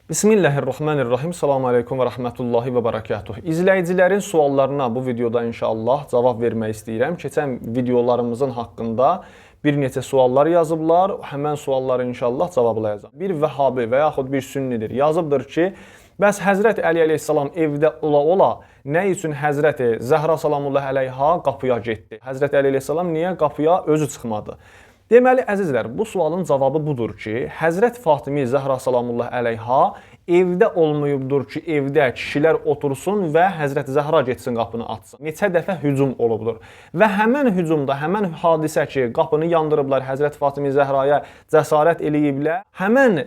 Bismillahirrahmanirrahim. Selamun Aleyküm və Rəhmətullahi və Barakatuh. İzləyicilərin suallarına bu videoda inşallah cavab vermək istəyirəm. Keçən videolarımızın haqqında bir neçə suallar yazıblar. Həmən sualları inşallah cavablayacağım. Bir vəhhabi və yaxud bir sünnidir yazıbdır ki, bəs Həzrət Əli əleyhissalam evdə ola nə üçün Həzrəti Zəhra salamullah əleyha qapıya getdi? Həzrət Əli əleyhissalam niyə qapıya özü çıxmadı? Deməli, əzizlər, bu sualın cavabı budur ki, Həzrət Fatimi Zəhra salamullah əleyha evdə olmayıbdır ki, evdə kişilər otursun və Həzrət Zəhra getsin qapını açsın. Neçə dəfə hücum olubdur. Və həmən hücumda, həmən hadisə ki, qapını yandırıblar, Həzrət Fatimi Zəhraya cəsarət eləyiblər. Həmən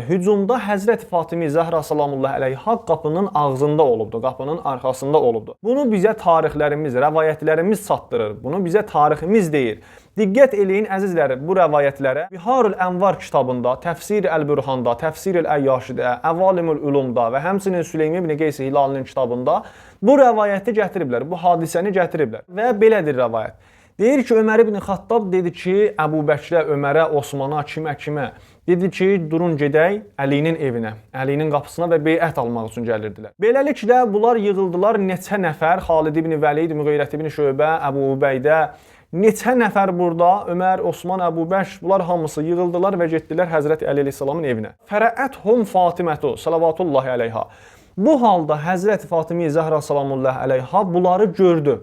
hücumda Həzrət Fatimi Zəhra salamullah əleyha qapının ağzında olubdur, qapının arxasında olubdur. Bunu bizə tarixlərimiz, rəvayətlərimiz çatdırır. Bunu bizə tariximiz deyir. Diqqət eləyin əzizlər bu rəvayətlərə. Biharul Ənvar kitabında, Təfsir Əl-Bürhanda, Təfsir Əl-Əyyəşidə, Əvalimul Ulumda və həmçinin Süleymə ibn Qeys Hilalinin kitabında bu rəvayəti gətiriblər, bu hadisəni gətiriblər. Və belədir rəvayət. Deyir ki, Ömər ibn Xattab dedi ki, Əbu Bəkrə, Ömərə, Osmana, kimə? Dedi ki, durun gedək Əlinin evinə, Əlinin qapısına və beyət almaq üçün gəlirdilər. Beləliklə, bunlar yığıldılar neçə nəfər, Xalid ibn Vəlid, Müğeyrət ibn Şöbə, Əbu Ubeydə, neçə nəfər burada, Ömər, Osman, Əbu Bəkr, bunlar hamısı yığıldılar və getdilər Həzrət Əli əleyhissalamın evinə. Fərəəthum Fatimətu, salavatullahi əleyha. Bu halda Həzrət Fatimi Zəhra salamullah əleyha bunları gördü.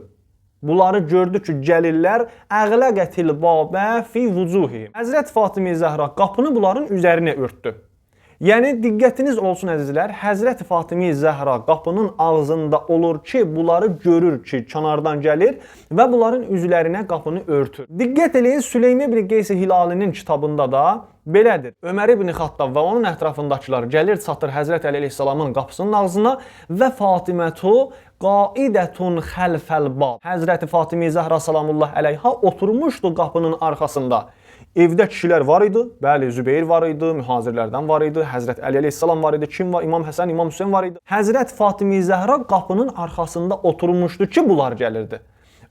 Bunları gördü ki, gəlirlər əğləqətil babə fi vucuhihim. Həzrət Fatimi Zəhra qapını bunların üzərinə örtdü. Yəni, diqqətiniz olsun əzizlər, Həzrət Fatimi Zəhra qapının ağzında olur ki, bunları görür ki, kənardan gəlir və bunların üzlərinə qapını örtür. Diqqət eləyin, Süleymə ibn Qeys Hilalinin kitabında da belədir. Ömər ibn Xattab və onun ətrafındakılar gəlir, çatır Həzrət Əli əleyhissalamın qapısının ağzına və Fatimətu qaidətun xəlfəl bab. Həzrət Fatimi Zəhra salamullah əleyha oturmuşdu qapının arxasında. Evdə kişilər var idi, bəli, Zübeyir var idi, mühazirlərdən var idi, Həzrət Əli əleyhissalam var idi, kim var? İmam Həsən, İmam Hüseyn var idi. Həzrət Fatimi Zəhra qapının arxasında oturmuşdu ki, bunlar gəlirdi.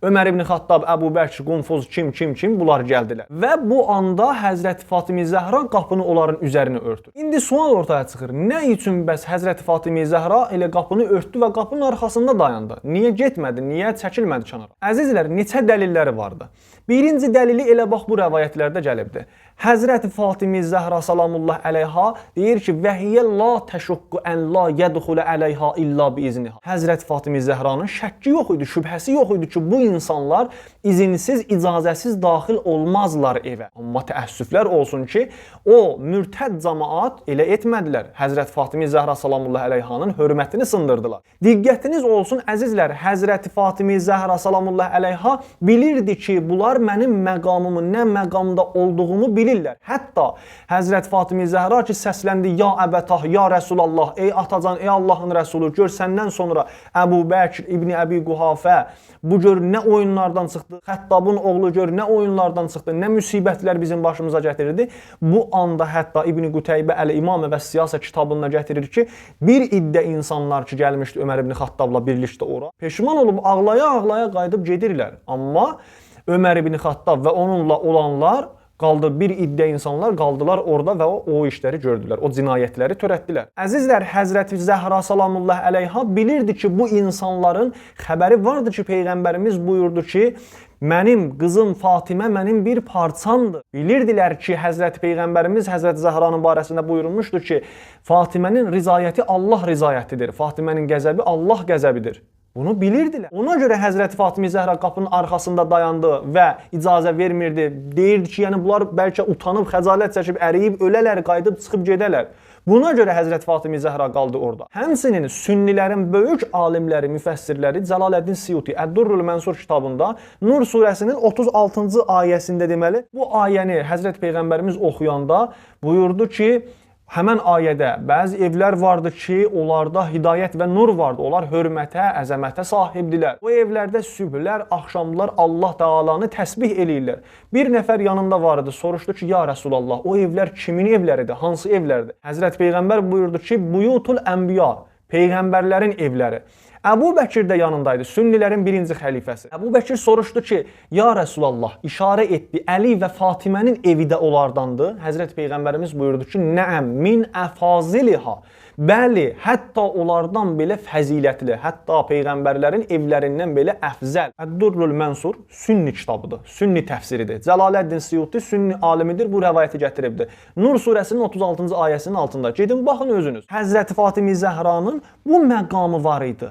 Ömər ibn Xattab, Əbu Bəkr, Qunfuz, kim, bunlar gəldilər. Və bu anda Həzrət Fatimi Zəhra qapını onların üzərinə örtür. İndi sual ortaya çıxır. Nə üçün bəs Həzrət Fatimi Zəhra elə qapını örtdü və qapının arxasında dayandı? Niyə getmədi? Niyə çəkilmədi kənara? Əzizlər, neçə dəlilləri vardı? Birinci dəlili elə bax bu rəvayətlərdə gəlibdir. Həzrət Fatimi Zəhra salamullah əleyha deyir ki, "Vəhiyyə la təşuqqu ən la yədxulə əleyha illa biizniha." Həzrət Fatimi Zəhranın şəkki yox idi, şübhəsi yox idi ki, bu insanlar izinsiz, icazəsiz daxil olmazlar evə. Amma təəssüflər olsun ki, o mürtəd cəmaat elə etmədilər. Həzrət Fatimi Zəhra salamullah əleyhanın hörmətini sındırdılar. Diqqətiniz olsun əzizlər, Həzrət Fatimi Zəhra salamullah əleyha bilirdi ki, bunlar mənim məqamımı, nə məqamda olduğumu bilirlər. Hətta Həzrət Fatimi Zəhra ki, səsləndi, ya Əbətah, ya Rəsulallah, ey atacan, ey Allahın Rəsulu, gör səndən sonra Əbu Bəkr İbni Əbi Quhafə, bu gör nə oyunlardan çıxdı, Xəttabın oğlu gör nə oyunlardan çıxdı, nə müsibətlər bizim başımıza gətirirdi. Bu anda hətta İbn Qutaybə Əl-İmamə və Siyasa kitabında gətirir ki, bir iddə insanlar ki, gəlmişdi Ömər ibn Xattabla birlikdə ora, peşman olub ağlaya-ağlaya qayıdıb gedirlər. Amma Ömər ibn Xattab və onunla olanlar qaldı, bir iddia insanlar qaldılar orada və o işləri gördülər, o cinayətləri törətdilər. Əzizlər, Həzrət Zəhra salamullah əleyha bilirdi ki, bu insanların xəbəri vardı ki, Peyğəmbərimiz buyurdu ki, mənim qızım Fatimə mənim bir parçamdır. Bilirdilər ki, Həzrət Peyğəmbərimiz Həzrət Zəhranın barəsində buyurmuşdur ki, Fatimənin rizayəti Allah rizayətidir, Fatimənin qəzəbi Allah qəzəbidir. Bunu bilirdilər. Ona görə Həzrət Fatimi Zəhra qapının arxasında dayandı və icazə vermirdi. Deyirdi ki, yəni bunlar bəlkə utanıb, xəcalət çəkib, əriyib, ölələr, qayıdıb, çıxıb gedələr. Buna görə Həzrət Fatimi Zəhra qaldı orada. Həmçinin sünnilərin böyük alimləri, müfəssirləri Cəlaləddin Siyuti Əd-Durrul Mənsur kitabında Nur surəsinin 36-cı ayəsində deməli, bu ayəni Həzrət Peyğəmbərimiz oxuyanda buyurdu ki, həmən ayədə bəzi evlər vardı ki, onlarda hidayət və nur vardı. Onlar hörmətə, əzəmətə sahibdilər. O evlərdə sübhlər, axşamlar Allah Təalanı təsbih eləyirlər. Bir nəfər yanında vardı, soruşdu ki, ya Rəsulallah, o evlər kimin evləridir, hansı evlərdir? Həzrət Peyğəmbər buyurdu ki, buyutul ənbiya, Peyğəmbərlərin evləri. Əbu Bəkir də yanındaydı, sünnilərin birinci xəlifəsi. Əbu Bəkir soruşdu ki, ya Rəsulallah, işarə etdi, Əli və Fatimənin evi də onlardandır. Həzrət Peyğəmbərimiz buyurdu ki, nəəm min əfaziliha. Bəli, hətta onlardan belə fəzilətli, hətta Peyğəmbərlərin evlərindən belə əfzəl. Əd-Durrul Mənsur sünni kitabıdır, sünni təfsiridir. Cəlaləddin Siyuti sünni alimidir, bu rəvayəti gətiribdir. Nur surəsinin 36-cı ayəsinin altında. Gedin, baxın özünüz. Həzrəti Fatimi Zəhranın bu məqamı var idi.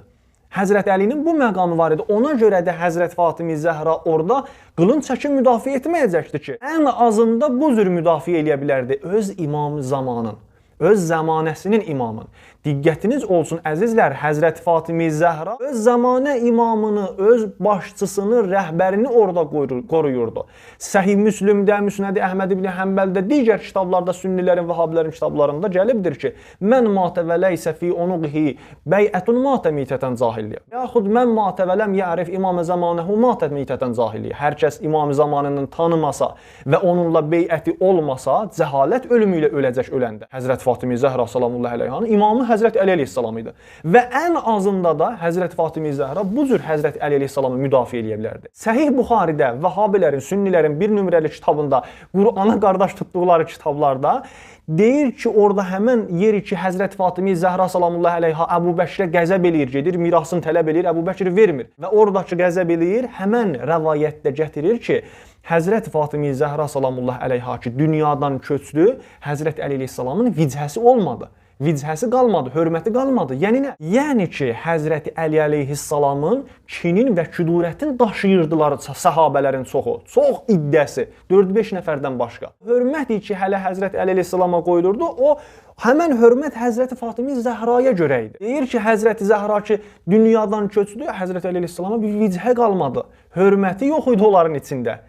Həzrət Əlinin bu məqamı var idi. Ona görə də Həzrət Fatimi Zəhra orada qılınc çəkib müdafiə etməyəcəkdi ki, ən azında bu cür müdafiə eləyə bilərdi öz imam zamanın. Öz zamanəsinin imamın. Diqqətiniz olsun əzizlər, Həzrət Fatimi Zəhra öz zamanə imamını, öz başçısını, rəhbərini orada qoruyurdu. Səhih Müslimdə, Müsnəd Əhməd ibn Həmbəldə, digər kitablarda, sünnilərin, vəhabilərin kitablarında gəlibdir ki, mən matəvələysə fi onuqihi bəyətun matəmitətən cahilliyə. Yaxud mən matəvələm yərif imam-ı zamanəhu matəmitətən cahilliyə. Hər kəs imam-ı zamanının tanımasa və onunla beyəti olmasa, cəhalət ölümü ilə öləcək öləndə. Həzrət Fatimi Zəhra salamullahi əleyhanın imamı Həzrət Əli əleyhissalam idi. Və ən azında da Həzrət Fatimi Zəhra bu cür Həzrət Əli əleyhissalamı müdafiə edə bilərdi. Səhih Buxaridə, Vəhabilərin, Sünnilərin bir nömrəli kitabında, Qur'ana qardaş tutduqları kitablarda deyir ki, orada həmən yeri ki, Həzrət Fatimi Zəhra salamullahi əleyha Əbu Bəkirə qəzəb eləyir, gedir, mirasını tələb eləyir, Əbu Bəkir vermir. Və oradakı qəzəb eləyir, həmən rəvayətdə gətirir ki, Həzrət Fatimi Zəhra salamullahi əleyha ki, dünyadan köçdü, Həzrət Əli əleyhissalamın vicəsi olmadı. Vicəsi qalmadı, hörməti qalmadı. Yəni nə? Yəni ki, Həzrəti Əli əleyhissalamın kinin və küdurətin daşıyırdılar səhabələrin çoxu. Çox iddəsi, 4-5 nəfərdən başqa. Hörmət ki, hələ Həzrət Əli əleyhissalama qoyulurdu, o həmən hörmət Həzrəti Fatimi Zəhraya görə idi. Deyir ki, Həzrəti Zəhra ki, dünyadan köçdü, Həzrəti Əli əleyhissalama bir vicə qalmadı. Hörməti yox idi onların içində.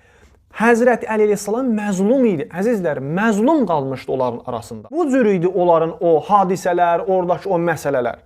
Həzrət Əli əleyhissalam məzlum idi. Əzizlər, məzlum qalmışdı onların arasında. Bu cür idi onların o hadisələr, oradakı o məsələlər.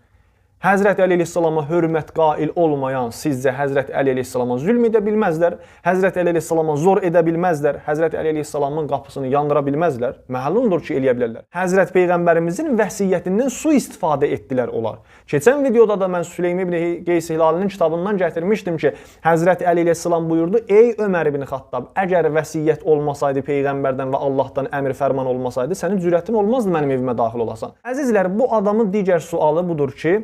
Həzrət Əli əleyhissalama hörmət qail olmayan sizcə Həzrət Əli əleyhissalama zülm edə bilməzlər, Həzrət Əli əleyhissalama zor edə bilməzlər, Həzrət Əli əleyhissalamın qapısını yandıra bilməzlər. Məlumdur ki, eləyə bilərlər. Həzrət Peyğəmbərimizin vəsiyyətindən sui-istifadə etdilər onlar. Keçən videoda da mən Süleym ibn Qeys Hilalinin kitabından gətirmişdim ki, Həzrət Əli əleyhissalam buyurdu, ey Ömər ibn Xattab, əgər vəsiyyət olmasaydı Peyğəmbərdən və Allahdan əmr fərman olmasaydı, sənin cürətin olmazdı mənim evimə daxil olasan. Əzizlər, bu adamın digər sualı budur ki,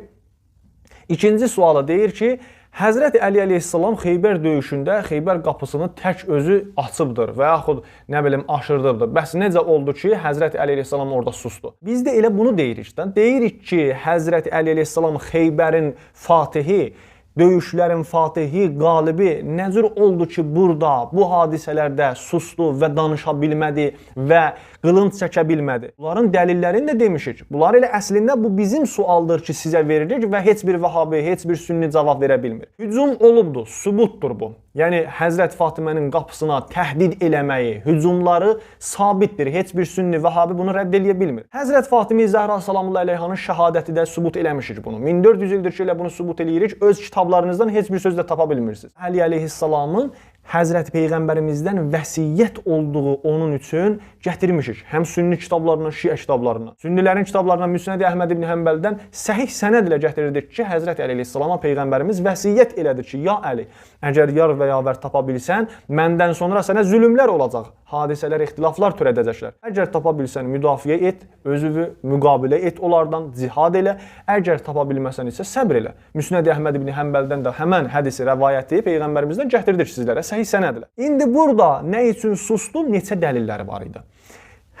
İkinci sualı deyir ki, Həzrət Əli əleyhissalam Xeybər döyüşündə Xeybər qapısını tək özü açıbdır və yaxud nə bilim aşırdıbdır. Bəs necə oldu ki, Həzrət Əli əleyhissalam orada susdu? Biz də elə bunu deyirik. Deyirik ki, Həzrət Əli əleyhissalam Xeybərin fatihi, döyüşlərin fatihi, qalibi nə cür oldu ki, burada, bu hadisələrdə susdu və danışa bilmədi və qılınc çəkə bilmədi. Bunların dəlillərini də demişik. Bunlar elə əslində bu bizim sualdır ki, sizə veririk və heç bir vəhabi, heç bir sünni cavab verə bilmir. Hücum olubdur, sübutdur bu. Yəni, Həzrət Fatimənin qapısına təhdid eləməyi, hücumları sabitdir. Heç bir sünni, vəhabi bunu rədd eləyə bilmir. Həzrət Fatimi Zəhra salamullahi əleyhanın şəhadəti də sübut eləmişik bunu. 1400 ildir ki, elə bunu sübut eləyirik. Öz kitablarınızdan heç bir söz də tapa bilmirsiniz. Əli əleyhissalamın Həzrət Peyğəmbərimizdən vəsiyyət olduğu onun üçün gətirmişik. Həm sünni kitablarından, şiə kitablarından. Sünnilərin kitablarından Müsnəd Əhməd ibn Həmbəldən səhih sənəd ilə gətirirdik ki, Həzrət Əli əleyhissalama Peyğəmbərimiz vəsiyyət elədir ki, ya Əli, əgər yar və yavər tapa bilsən, məndən sonra sənə zülümlər olacaq. Hadisələr, ixtilaflar törədəcəklər. Əgər tapa bilsən, müdafiə et, özünü müqabilə et onlardan, cihad elə. Əgər tapa bilməsən isə səbr elə. Müsnəd Əhməd ibn Həmbəldən də həmən hədisi, rəvayəti Peyğəmbərimizdən gətirdik sizlərə. Səhih sənədlə. İndi burada nə üçün susdu? Neçə dəlilləri var idi.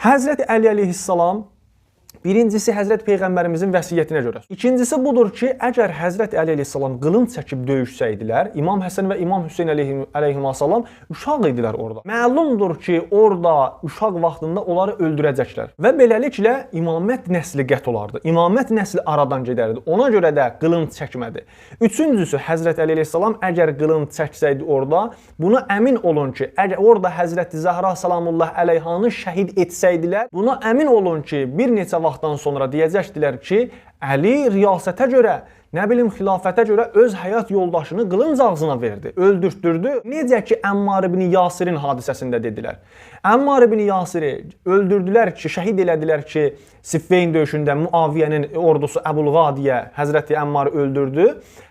Həzrət Əli əleyhissalam birincisi Həzrət Peyğəmbərimizin vəsiyyətinə görə. İkincisi budur ki, əgər Həzrət Əli əleyhissalam qılınc çəkib döyüşsəydilər, İmam Həsən və İmam Hüseyn əleyhissalam uşaq idilər orada. Məlumdur ki, orada uşaq vaxtında onları öldürəcəklər və beləliklə imamət nəsli qət olardı. İmamət nəsli aradan gedərdi. Ona görə də qılınc çəkmədi. Üçüncüsü, Həzrət Əli əleyhissalam əgər qılınc çəksəydi orada, buna əmin olun ki, əgər orada Həzrət Zəhra salamullah əleyhanı şəhid etsəydilər, buna əmin olun ki, bir neçə vaxtdan sonra deyəcəkdilər ki, Əli riyasətə görə, nə bilim xilafətə görə öz həyat yoldaşını qılınc ağzına verdi, öldürtdürdü. Necə ki Əmmar ibn Yasirin hadisəsində dedilər. Əmmar ibn Yasiri öldürdülər ki, şəhid elədilər ki, Siffeyn döyüşündə Muaviyyənin ordusu Əbul-Qadiyə Həzrəti Əmmarı öldürdü.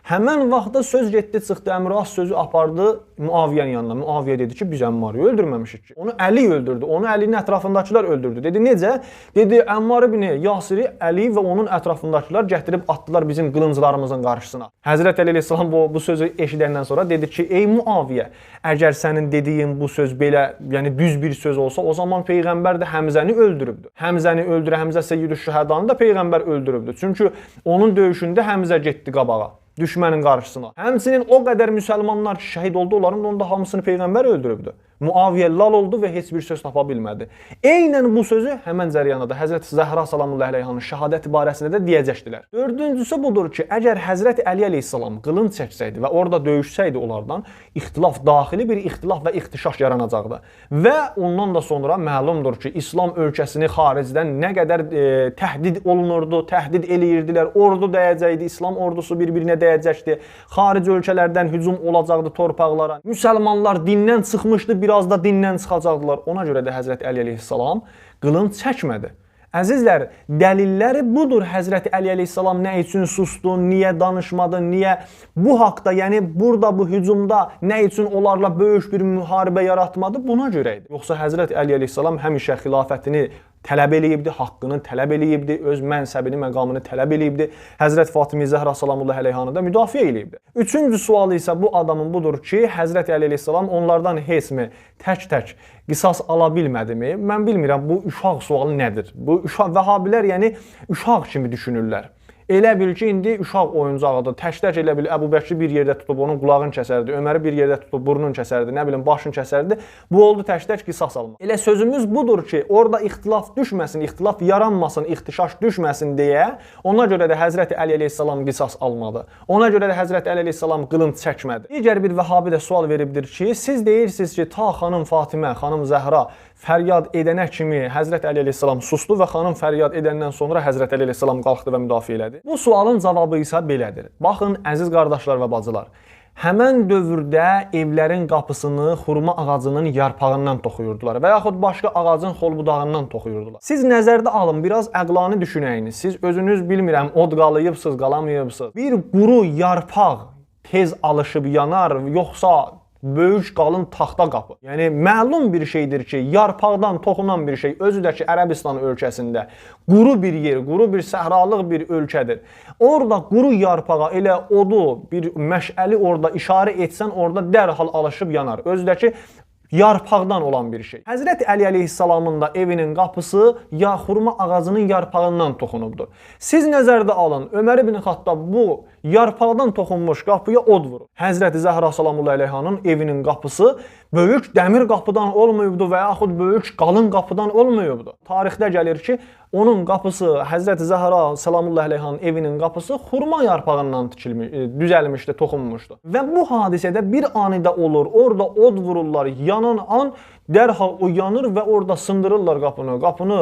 Həmən vaxtda söz getdi, çıxdı Əmrah sözü apardı Muaviyyənin yanına. Muaviyyə dedi ki, biz Əmmarı öldürməmişik ki. Onu Əli öldürdü, onu Əlinin ətrafındakılar öldürdü. Dedi, necə? Dedi, Əmmar ibn Yasiri Əli və onun ətrafındakılar gətirib atdılar bizim qılınclarımızın qarşısına. Həzrət Əli əleyhissalam bu sözü eşidəndən sonra dedi ki, ey Muaviyyə, əgər sənin dediyin bu söz belə, yəni düz bir söz olsa, o zaman Peyğəmbər də Həmzəni öldürübdü. Həmzəni öldürə, Həmzə Seyyidüş Şühədanı da Peyğəmbər öldürübdü. Çünki onun döyüşündə Həmzə getdi qabağa, düşmənin qarşısına. Həmçinin o qədər müsəlmanlar ki, şəhid oldu, onların onda hamısını Peyğəmbər öldürübdü. Muaviyyə lal oldu və heç bir söz tapa bilmədi. Eynən bu sözü həmən cəryanada Həzrət Zəhra salamullahi əleyhanın şəhadəti barəsində də deyəcəkdilər. Dördüncüsü budur ki, əgər Həzrət Əli əleyhissalam qılınc çəksəydi və orada döyüşsəydi onlardan, ixtilaf, daxili bir ixtilaf və ixtişaş yaranacaqdı. Və ondan da sonra məlumdur ki, İslam ölkəsini xaricdən nə qədər təhdid olunurdu, təhdid eləyirdilər, ordu dəyəcəkdi, İslam ordusu bir-birinə dəyəcəkdi, xarici ölkələrdən hücum olacaqdı torpaqlara. Müsəlmanlar dindən çıxmışdı, biraz da dindən çıxacaqdılar. Ona görə də Həzrət Əli əleyhissalam qılınc çəkmədi. Əzizlər, dəlilləri budur. Həzrət Əli əleyhissalam nə üçün sustu, niyə danışmadı, niyə bu haqda, yəni burada bu hücumda nə üçün onlarla böyük bir müharibə yaratmadı, buna görə idi. Yoxsa Həzrət Əli əleyhissalam həmişə xilafətini tələb eləyibdi, haqqını tələb eləyibdi, öz mənsəbini, məqamını tələb eləyibdi. Həzrət Fatimə Zəhra salamullahi əleyhanı da müdafiə eləyibdi. Üçüncü sual isə bu adamın budur ki, Həzrət Əli əleyhissalam onlardan heçmi tək-tək qisas ala bilmədimi? Mən bilmirəm, bu uşaq sualı nədir? Bu uşaq, vəhabilər yəni uşaq kimi düşünürlər. Elə bil ki, indi uşaq oyuncağıdır. Tək-tək elə bil Əbu Bəkri bir yerdə tutub onun qulağını kəsərdi, Öməri bir yerdə tutub burnunu kəsərdi, nə bilim başını kəsərdi. Bu oldu tək-tək qisas almaq. Elə sözümüz budur ki, orada ixtilaf düşməsin, ixtilaf yaranmasın, ixtişaş düşməsin deyə, ona görə də Həzrət Əli əleyhissalam qisas almadı. Ona görə də Həzrət Əli əleyhissalam qılınc çəkmədi. Digər bir vəhabi də sual veribdir ki, siz deyirsiniz ki, ta xanım Fatimə, xanım Zəhra fəryad edənə kimi Həzrət Əli əleyhissalam susdu və xanım fəryad edəndən sonra Həzrət Əli əleyhissalam qalxdı və müdafiə elədi. Bu sualın cavabı isə belədir. Baxın, əziz qardaşlar və bacılar, həmən dövrdə evlərin qapısını xurma ağacının yarpağından toxuyurdular və yaxud başqa ağacın xolbudağından toxuyurdular. Siz nəzərdə alın, biraz əqlani düşünəyiniz. Siz özünüz bilmirəm, od qalayıbsınız, qalamayıbsınız. Bir quru yarpaq tez alışıb yanar, yoxsa böyük qalın taxta qapı. Yəni məlum bir şeydir ki, yarpaqdan toxunan bir şey özü də ki Ərəbistan ölkəsində quru bir yer, quru bir səhralıq bir ölkədir. Orada quru yarpağa elə odu, bir məşəli orada işarə etsən, orada dərhal alışıb yanar. Özü də ki yarpaqdan olan bir şey. Həzrət Əli əleyhissalamın da evinin qapısı ya xurma ağacının yarpağından toxunubdur. Siz nəzərdə alın, Ömər ibn Xattab bu yarpaqdan toxunmuş qapıya od vurur. Həzrət Zəhra salamullahi əleyhanın evinin qapısı böyük dəmir qapıdan olmayıbdı və yaxud böyük qalın qapıdan olmayıbdı. Tarixdə gəlir ki, onun qapısı, Həzrət Zəhra salamullahi əleyhanın evinin qapısı xurma yarpağından düzəlmişdi, toxunmuşdu. Və bu hadisədə bir anidə olur, orada od vururlar, yanan an dərhal o yanır və orada sındırırlar qapını. Qapını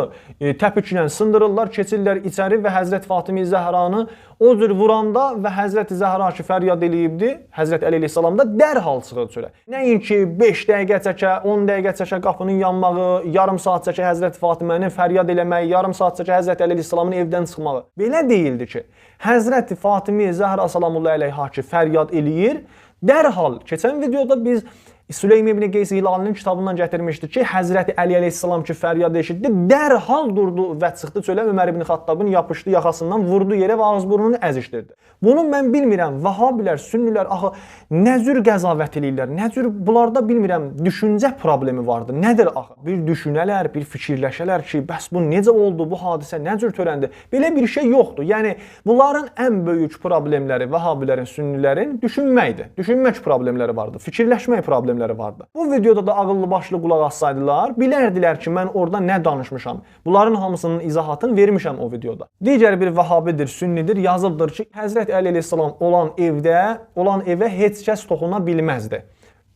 təpiklə sındırırlar, keçirlər içəri və Həzrət Fatimə Zəhranı o cür vuranda və Həzrət Zəhra ki fəryad eləyibdi, Həzrət Əli əleyhissalam da dərhal çıxır çölə. Nəinki 5 dəqiqə çəkə, 10 dəqiqə çəkə qapının yanmağı, yarım saat çəkə Həzrət Fatimənin fəryad eləməyi, yarım saat çəkə Həzrət Əli əleyhissalamın evdən çıxmağı. Belə deyildi ki, Həzrət Fatimə Zəhra salamullahi əleyha ki fəryad eləyir, dərhal keçən videoda biz Süleym ibn Qeys İlali'nin kitabından gətirmişdi ki, Həzrəti Əli əleyhissalam ki fəryad eşitdi, dərhal durdu və çıxdı çölə, Ömər ibn Xattabın yapışdı yaxasından, vurdu yerə və ağız-burnunu əzişdirdi. Bunu mən bilmirəm, vəhabilər, sünnilər axı nə cür qəzavət eləyirlər, nə cür bunlarda bilmirəm, düşüncə problemi vardı. Nədir axı? Bir düşünələr, bir fikirləşələr ki, bəs bu necə oldu, bu hadisə nə cür törəndi? Belə bir şey yoxdur. Yəni bunların ən böyük problemləri vəhabilərin, sünnilərin düşünməkdir. Düşünmək problemləri vardı, fikirləşmək problemləri vardı. Bu videoda da ağıllı başlı qulaq assaydılar, bilərdilər ki, mən orada nə danışmışam. Bunların hamısının izahatını vermişəm o videoda. Digər bir vəhabidir, sünnidir, yazıbdır ki, Həzrət Əli əleyhissalam olan evə heç kəs toxuna bilməzdi.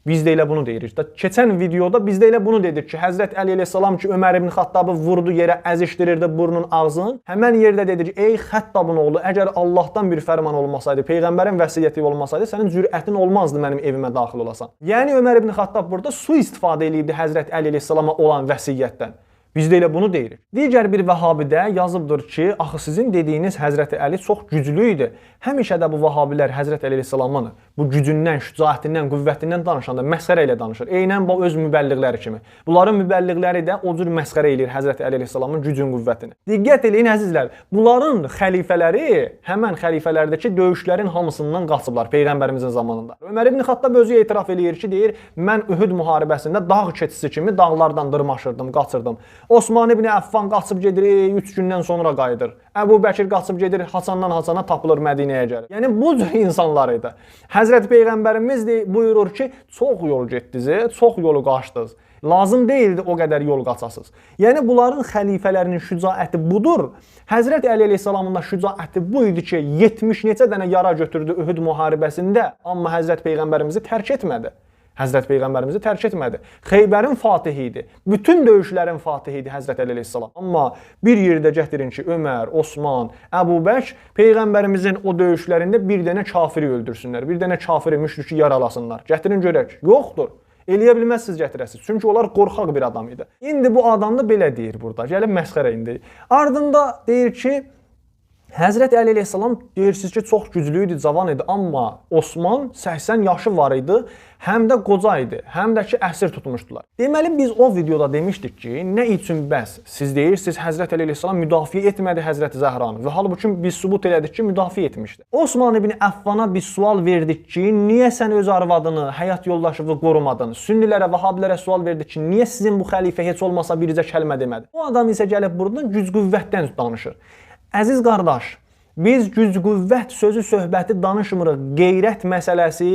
Biz də elə bunu deyirik. Keçən videoda biz də elə bunu dedik ki, Həzrət Əli əleyhissalam ki, Ömər ibn Xattabı vurdu yerə, əzişdirirdi burnun ağzını. Həmən yerdə dedik, ey Xattabın oğlu, əgər Allahdan bir fərman olmasaydı, peyğəmbərin vəsiyyəti olmasaydı, sənin cürətin olmazdı mənim evimə daxil olasan. Yəni Ömər ibn Xattab burada sui-istifadə eləyirdi Həzrət Əli əleyhissalama olan vəsiyyətdən. Biz də elə bunu deyirik. Digər bir vəhabidə yazıbdır ki, axı sizin dediyiniz Həzrəti Əli çox güclü idi. Həmişə də bu vəhabilər Həzrət Əli əleyhissalamın bu gücündən, şücaətindən, qüvvətindən danışanda məsxərə ilə danışır. Eynən bu öz mübəlliğləri kimi. Bunların mübəlliğləri də o cür məsxərə eləyir Həzrət Əli əleyhissalamın gücün, qüvvətini. Diqqət eləyin əzizlər. Bunların xəlifələri həmən xəlifələrdəki döyüşlərin hamısından qaçıblar peyğəmbərimizin zamanında. Ömər ibn Xattab özü etiraf eləyir ki, deyir, mən Uhud müharibəsində dağ keçisi kimi dağlardan dırmaşırdım, qaçırdım. Osman ibn Əffan qaçıb gedir, 3 gündən sonra qayıdır. Əbu Bəkir qaçıb gedir, Hasandan Hasana tapılır, Mədinəyə gəlir. Yəni bu cür insanlar idi. Həzrət Peyğəmbərimiz də buyurur ki, çox yol getdiniz, çox yolu qaçdınız. Lazım deyildi o qədər yol qaçasınız. Yəni bunların xəlifələrinin şücaəti budur. Həzrət Əli əleyhissalamın da şücaəti bu idi ki, 70 neçə dənə yara götürdü Uhud müharibəsində, amma Həzrət Peyğəmbərimizi tərk etmədi. Həzrət Peyğəmbərimizi tərk etmədi. Xeybərin fatihi idi. Bütün döyüşlərin fatihi idi Həzrət Əli əleyhissalam. Amma bir yerdə gətirin ki, Ömər, Osman, Əbu Bəkr Peyğəmbərimizin o döyüşlərində bir dənə kafiri öldürsünlər. Bir dənə kafiri, müşriki yaralasınlar. Gətirin görək. Yoxdur. Eləyə bilməzsiniz gətirəsiniz. Çünki onlar qorxaq bir adam idi. İndi bu adam da belə deyir burada. Gəlin məsxərə indi. Ardında deyir ki, Həzrət Əli əleyhissalam deyirsiniz ki, çox güclü idi, cavan idi, amma Osman 80 yaşı var idi, həm də qoca idi, həm də ki, əsir tutmuşdular. Deməli, biz o videoda demişdik ki, nə üçün bəs siz deyirsiniz, Həzrət Əli əleyhissalam müdafiə etmədi Həzrət Zəhranı və halbuki biz sübut elədik ki, müdafiə etmişdi. Osman ibn Əffana bir sual verdik ki, niyə sən öz arvadını, həyat yoldaşını qorumadın? Sünnilərə, vəhabilərə sual verdik ki, niyə sizin bu xəlifə heç olmasa bircə kəlmə demədi? O adam isə gəlib buradan güc-qüvvətdən danışır. Əziz qardaş, biz güc-qüvvət sözü söhbəti danışmırıq. Qeyrət məsələsi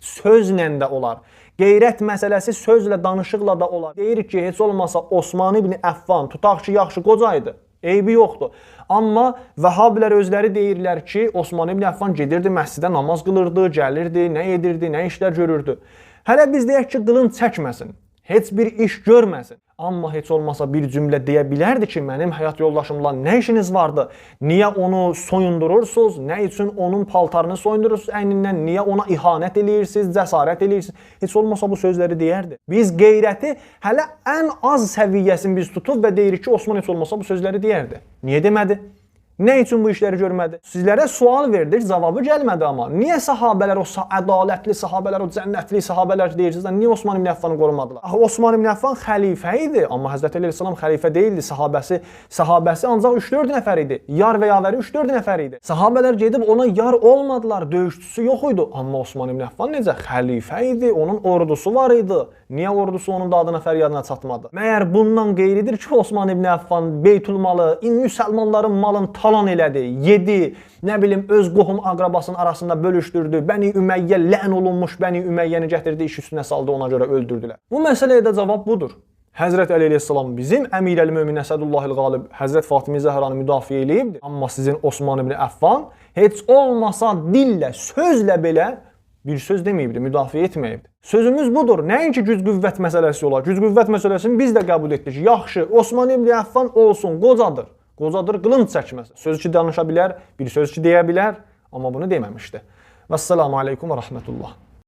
sözlə də olar. Qeyrət məsələsi sözlə, danışıqla da olar. Deyirik ki, heç olmasa Osman ibn Əffan tutaq ki, yaxşı qoca idi. Eybi yoxdur. Amma vəhabilər özləri deyirlər ki, Osman ibn Əffan gedirdi, məscidə namaz qılırdı, gəlirdi, nə edirdi, nə işlər görürdü. Hələ biz deyək ki, qılınc çəkməsin, heç bir iş görməsin. Amma heç olmasa bir cümlə deyə bilərdi ki, mənim həyat yoldaşımla nə işiniz vardı? Niyə onu soyundurursunuz? Nə üçün onun paltarını soyundurursunuz əynindən? Niyə ona ihanət eləyirsiniz, cəsarət eləyirsiniz? Heç olmasa bu sözləri deyərdi. Biz qeyrəti hələ ən az səviyyəsini biz tutub və deyirik ki, Osman heç olmasa bu sözləri deyərdi. Niyə demədi? Nə üçün bu işləri görmədi? Sizlərə sual verdik, cavabı gəlmədi amma. Niyə sahabələr, o ədalətli sahabələr, o cənnətli sahabələr deyirsiniz? Niyə Osman ibn Əffanı qorumadılar? Axı Osman ibn Əffan xəlifə idi, amma Həzrət Əli əleyhissalam xəlifə deyildi. Sahabəsi ancaq 3-4 nəfər idi. Yar və yavəri 3-4 nəfər idi. Sahabələr gedib ona yar olmadılar, döyüşçüsü yox idi. Amma Osman ibn Əffan necə? Xəlifə idi, onun ordusu var idi. Niyə ordusu onun dadına, fəryadına çatmadı? Məyər bundan qeyridir ki, Osman ibn Əffan Beytülmalı, müsəlmanların malını talan elədi, yedi, nə bilim, öz qohum aqrabasının arasında bölüşdürdü, Bəni Ümeyyə lə'n olunmuş Bəni Ümeyyəni gətirdi, iş üstünə saldı, ona görə öldürdülər. Bu məsələyə də cavab budur. Həzrət Əli əleyhissalam bizim Əmirəl-Mömin Əsədullahil Qalib Həzrət Fatimə Zəhranı müdafiə eləyibdi. Amma sizin Osman ibn Əffan heç olmasa dillə, sözlə belə bir söz deməyibdi, müdafiə etməyibdi. Sözümüz budur. Nəinki güc-qüvvət məsələsi olar. Güc-qüvvət məsələsini biz də qəbul etdik. Yaxşı, Osman ibn Əffan olsun, qocadır. Qocadır, qılınc çəkməz. Söz ki danışa bilər, bir söz ki deyə bilər, amma bunu deməmişdi. Vəssalamu aleykum və rəhmətullah.